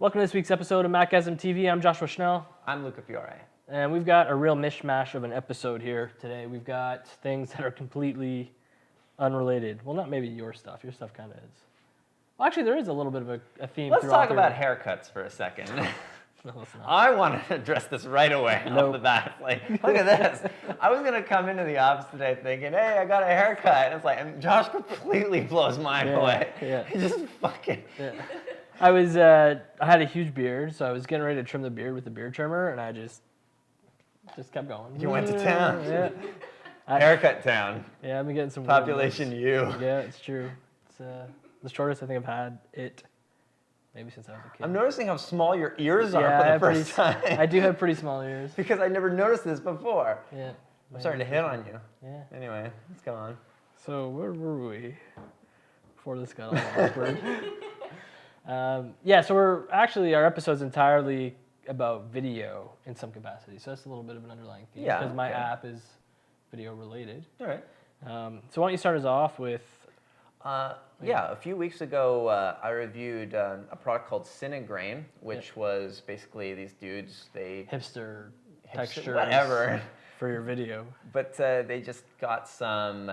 Welcome to this week's episode of Macgasm TV. I'm Joshua Schnell. I'm Luca Fiore. And we've got a real mishmash of an episode here today. We've got things that are completely unrelated. Well, not maybe your stuff. Your stuff kind of is. Well, actually, there is a little bit of a theme. Let's talk about haircuts for a second. No, it's not. I want to address this right away off the bat. Like, look at this. I was going to come into the office today thinking, hey, I got a haircut. And it's like, and Josh completely blows mine away. Yeah. He just fucking... Yeah. I had a huge beard, so I was getting ready to trim the beard with the beard trimmer, and I just kept going. You went to town. Yeah. Haircut town. Yeah, I've been getting some Population U. Yeah, it's true. It's the shortest I think I've had it maybe since I was a kid. I'm noticing how small your ears are Yeah, for the first time. I do have pretty small ears. Because I never noticed this before. Yeah. I'm starting to hit on you. Yeah. Anyway, let's go on. So where were we before this got all awkward? So our episode's entirely about video in some capacity. So that's a little bit of an underlying theme. Yeah, because my app is video related. All right. So why don't you start us off with... A few weeks ago, I reviewed a product called GorillaGrain, which was basically these dudes, hipster textures whatever. For your video. But they just got some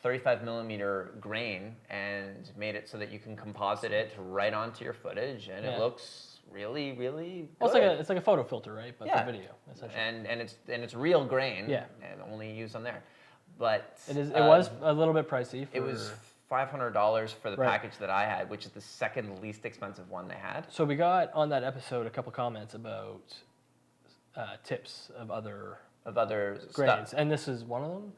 35 millimeter grain and made it so that you can composite it right onto your footage, and it looks really, really good. Well, it's like a photo filter, right? But for video, essentially. And it's real grain. Yeah. And only used on there. But it was a little bit pricey. It was $500 for the package that I had, which is the second least expensive one they had. So we got on that episode a couple comments about tips of other grains, stuff. and this is one of them?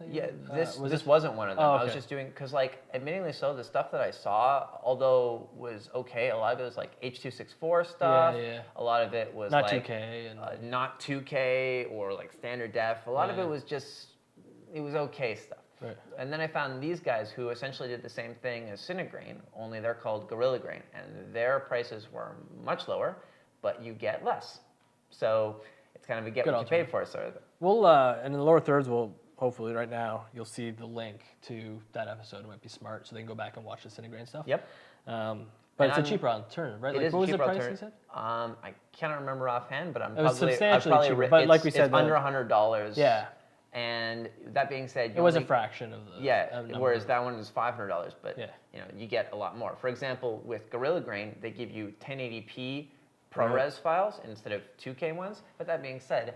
This wasn't one of them. Oh, okay. I was just doing, because like, admittingly so, the stuff that I saw, although was okay, a lot of it was like H.264 stuff. Yeah. A lot of it was not like 2K and not 2K or like standard def. A lot of it was just, it was okay stuff. Right. And then I found these guys who essentially did the same thing as GorillaGrain, only they're called GorillaGrain, and their prices were much lower, but you get less. So it's kind of a get what you paid for sort of thing. We'll, and in the lower thirds, we'll hopefully right now, you'll see the link to that episode. It might be smart, so they can go back and watch the GorillaGrain stuff. Yep. But it's a cheaper alternative, right? What was the price you said? I cannot remember offhand, but it was substantially cheaper. But like we said, it's under $100. Yeah. And that being said, it was a fraction of the whereas that one is $500, but you get a lot more. For example, with GorillaGrain, they give you 1080p ProRes files instead of 2K ones. But that being said,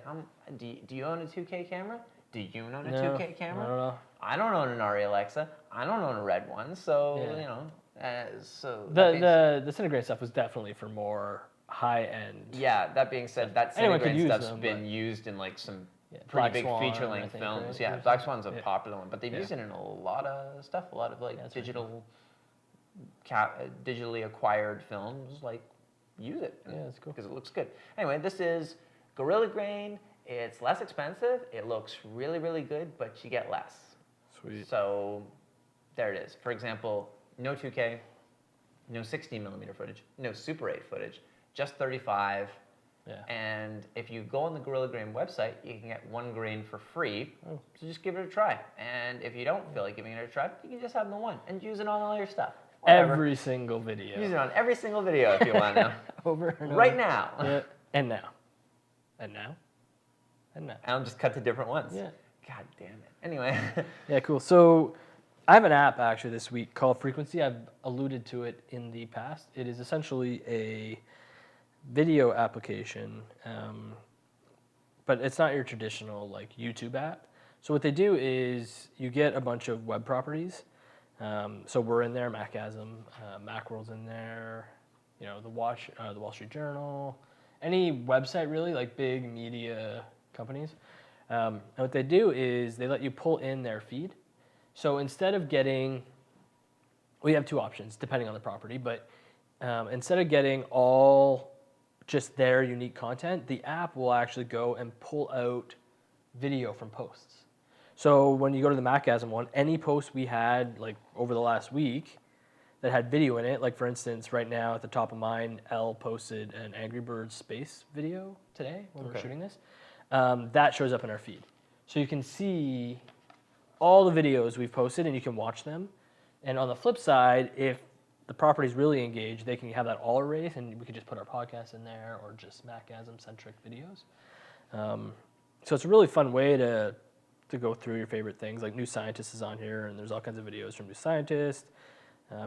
do you own a 2K camera? Do you own a 2K camera? I don't know. I don't own an Arri Alexa. I don't own a red one. So the GorillaGrain stuff was definitely for more high end. Yeah. That being said, that GorillaGrain stuff's been used in like some pretty big feature-length films. Yeah, Black Swan's a popular one, but they've used it in a lot of stuff. A lot of like digitally acquired films like use it. Yeah, that's cool because it looks good. Anyway, this is GorillaGrain. It's less expensive. It looks really, really good, but you get less. Sweet. So there it is. For example, no 2K, no 16 millimeter footage, no Super 8 footage, just 35. Yeah. And if you go on the GorillaGrain website, you can get one grain for free. So just give it a try. And if you don't feel like giving it a try, you can just have the one and use it on all your stuff. Whatever. Every single video. Use it on every single video if you want to. Over and right over. now. Yeah. And now. And now. And now. And I'll just cut to different ones. Yeah. God damn it. Anyway. Yeah, cool. So I have an app actually this week called Frequency. I've alluded to it in the past. It is essentially a video application, but it's not your traditional like YouTube app. So what they do is you get a bunch of web properties. So we're in there, Macgasm, Macworld's in there, the Wall Street Journal, any website really, like big media companies. And what they do is they let you pull in their feed. So instead of getting, we have two options depending on the property, but instead of getting all just their unique content, the app will actually go and pull out video from posts. So when you go to the Macgasm one, any post we had like over the last week that had video in it, like for instance, right now at the top of mine, Elle posted an Angry Birds space video today when we're shooting this. That shows up in our feed. So you can see all the videos we've posted and you can watch them. And on the flip side, if the property's really engaged, they can have that all erased, and we could just put our podcast in there or just Macgasm-centric videos. So it's a really fun way to go through your favorite things. Like New Scientist is on here, and there's all kinds of videos from New Scientist.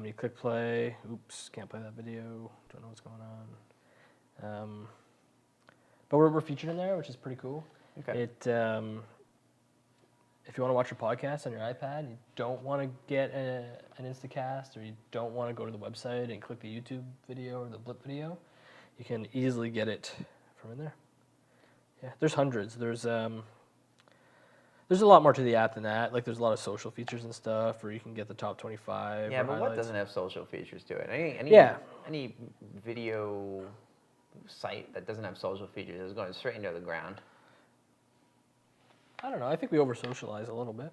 You click play. Oops, can't play that video. Don't know what's going on. But we're featured in there, which is pretty cool. Okay. If you want to watch your podcast on your iPad, you don't want to get an Instacast, or you don't want to go to the website and click the YouTube video or the Blip video, you can easily get it from in there. Yeah, there's hundreds. There's a lot more to the app than that. Like there's a lot of social features and stuff, where you can get the top 25. Yeah, but highlights. what doesn't have social features to it? Any video site that doesn't have social features is going straight into the ground. I don't know. I think we over-socialize a little bit.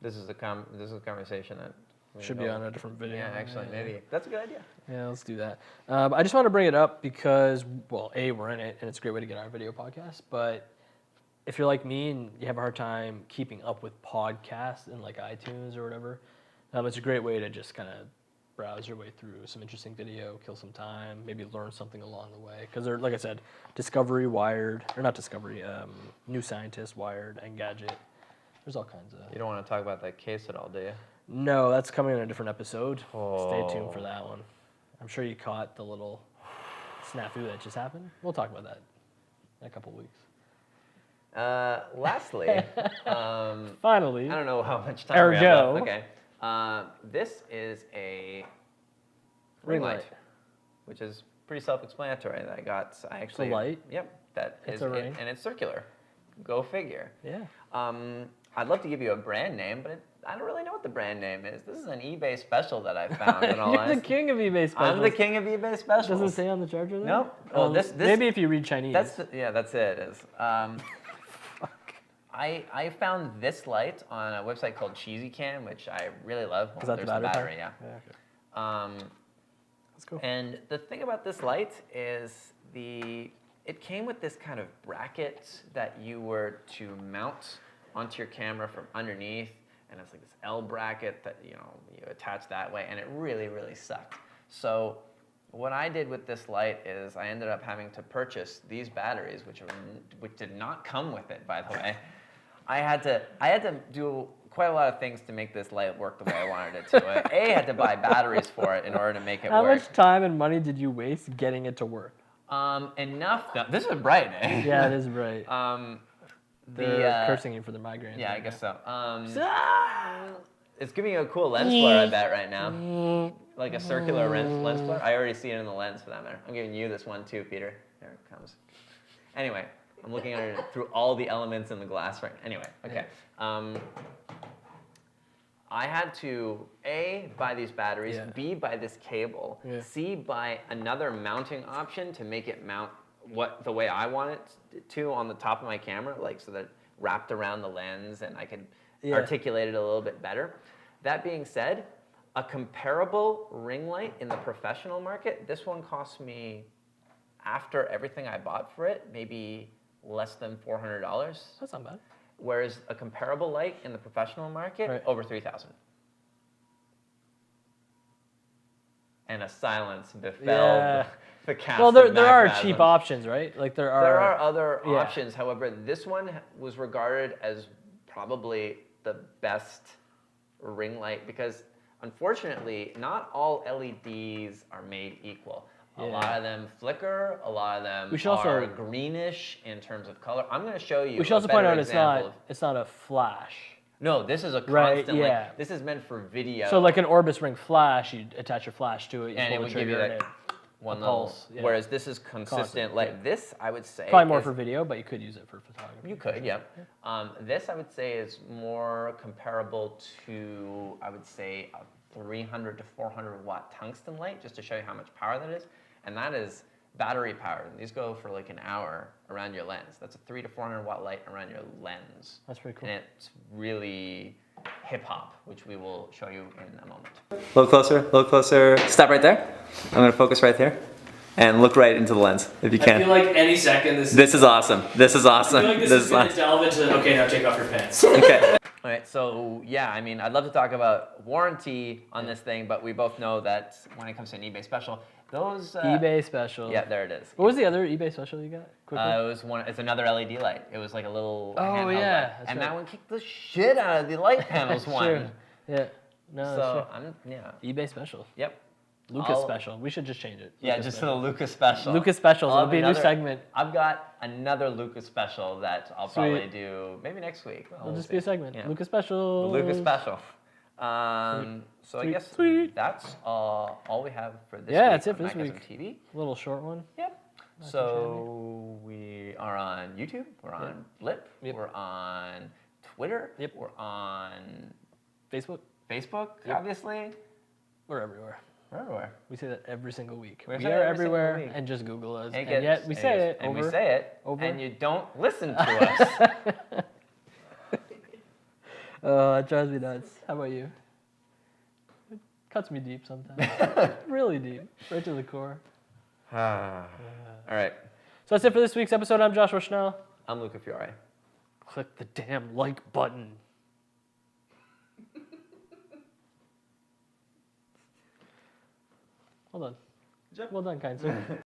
This is a conversation that should be on a different video. Yeah, actually, maybe. That's a good idea. Yeah, let's do that. I just want to bring it up because, well, A, we're in it, and it's a great way to get our video podcast. But if you're like me and you have a hard time keeping up with podcasts in like iTunes or whatever, it's a great way to just kind of browse your way through some interesting video, kill some time, maybe learn something along the way. Because they're, like I said, Discovery, Wired, or not Discovery, New Scientist, Wired, Engadget. There's all kinds of... You don't want to talk about that case at all, do you? No, that's coming in a different episode. Oh. Stay tuned for that one. I'm sure you caught the little snafu that just happened. We'll talk about that in a couple weeks. Lastly, finally, I don't know how much time we have left. Okay. This is a ring light, which is pretty self-explanatory. It's a light? Yep. It's a ring. And it's circular. Go figure. Yeah. I'd love to give you a brand name, but I don't really know what the brand name is. This is an eBay special that I found. You're the king of eBay specials. I'm the king of eBay specials. Doesn't it say on the charger there? Nope. Well, this maybe if you read Chinese. That's it. It is. I found this light on a website called Cheesy Can, which I really love. Is that the battery? Yeah. Okay. Let's go. And the thing about this light is it came with this kind of bracket that you were to mount onto your camera from underneath, and it's like this L bracket that you attach that way, and it really, really sucked. So what I did with this light is I ended up having to purchase these batteries, which did not come with it, by the way. I had to do quite a lot of things to make this light work the way I wanted it to. I had to buy batteries for it in order to make it work. How much time and money did you waste getting it to work? Enough. This is bright, eh? Yeah, it is bright. They're cursing you for the migraines. Yeah, I guess so. It's giving you a cool lens flare, I bet, right now. Like a circular lens flare. I already see it in the lens, for that matter. I'm giving you this one too, Peter. There it comes. Anyway, I'm looking at it through all the elements in the glass right now. Anyway, okay. I had to, A, buy these batteries, B, buy this cable, C, buy another mounting option to make it mount the way I want it to on the top of my camera, like so that it wrapped around the lens and I could articulate it a little bit better. That being said, a comparable ring light in the professional market, this one cost me, after everything I bought for it, maybe less than $400. That's not bad. Whereas a comparable light in the professional market, over $3,000. And a silence befell the cast. Well, there are cheap options, right? Like there are other options. However, this one was regarded as probably the best ring light because, unfortunately, not all LEDs are made equal. A lot of them flicker. A lot of them are greenish in terms of color. I'm going to show you. We should also point out it's not a flash. No, this is a constant. Like, this is meant for video. So like an Orbis ring flash, you attach your flash to it, you and pull it the would give you trigger, that one pulse. little. Whereas this is consistent. Like this, I would say probably more for video, but you could use it for photography. You could, yeah. This I would say is more comparable to, I would say, a 300 to 400 watt tungsten light, just to show you how much power that is. And that is battery powered. And these go for like an hour around your lens. That's a 300 to 400 watt light around your lens. That's pretty cool. And it's really hip hop, which we will show you in a moment. A little closer. Stop right there. I'm gonna focus right there. And look right into the lens, if you can. I feel like any second this is awesome. This is awesome. I feel like this is gonna delve into, okay, now take off your pants. Okay. All right, so yeah, I mean, I'd love to talk about warranty on this thing, but we both know that when it comes to an eBay special, those eBay special. Yeah, there it is. What was the other eBay special you got? Quickly. It was one. It's another LED light. It was like a little handheld yeah, light, that's and right. that one kicked the shit out of the light panels one. Sure. Yeah. No. So Sure. yeah. eBay special. Yep. Lucas special. We should just change it. Yeah, Lucas just to special. the Lucas special. Lucas specials. I'll It'll have be a new segment. I've got another Lucas special that I'll probably do maybe next week. It'll just be a segment. Yeah. Lucas special. The Lucas special. So I guess that's all we have for this week. Yeah, that's it for on this week. Macgasm TV. A little short one. Yep. So we are on YouTube. We're on Blip. Yep. We're on Twitter. Yep. We're on Facebook. Facebook, Yep. obviously. We're everywhere. We're everywhere. We say that every single week. We We say it are every single everywhere, week. and just Google us. And And yet we say it and over. we say it, over. and you don't listen to us. Oh, that drives me nuts. How about you? It cuts me deep sometimes. Really deep. Right to the core. All right. So that's it for this week's episode. I'm Joshua Schnell. I'm Luca Fiore. Click the damn like button. Hold on. Well done, kind sir.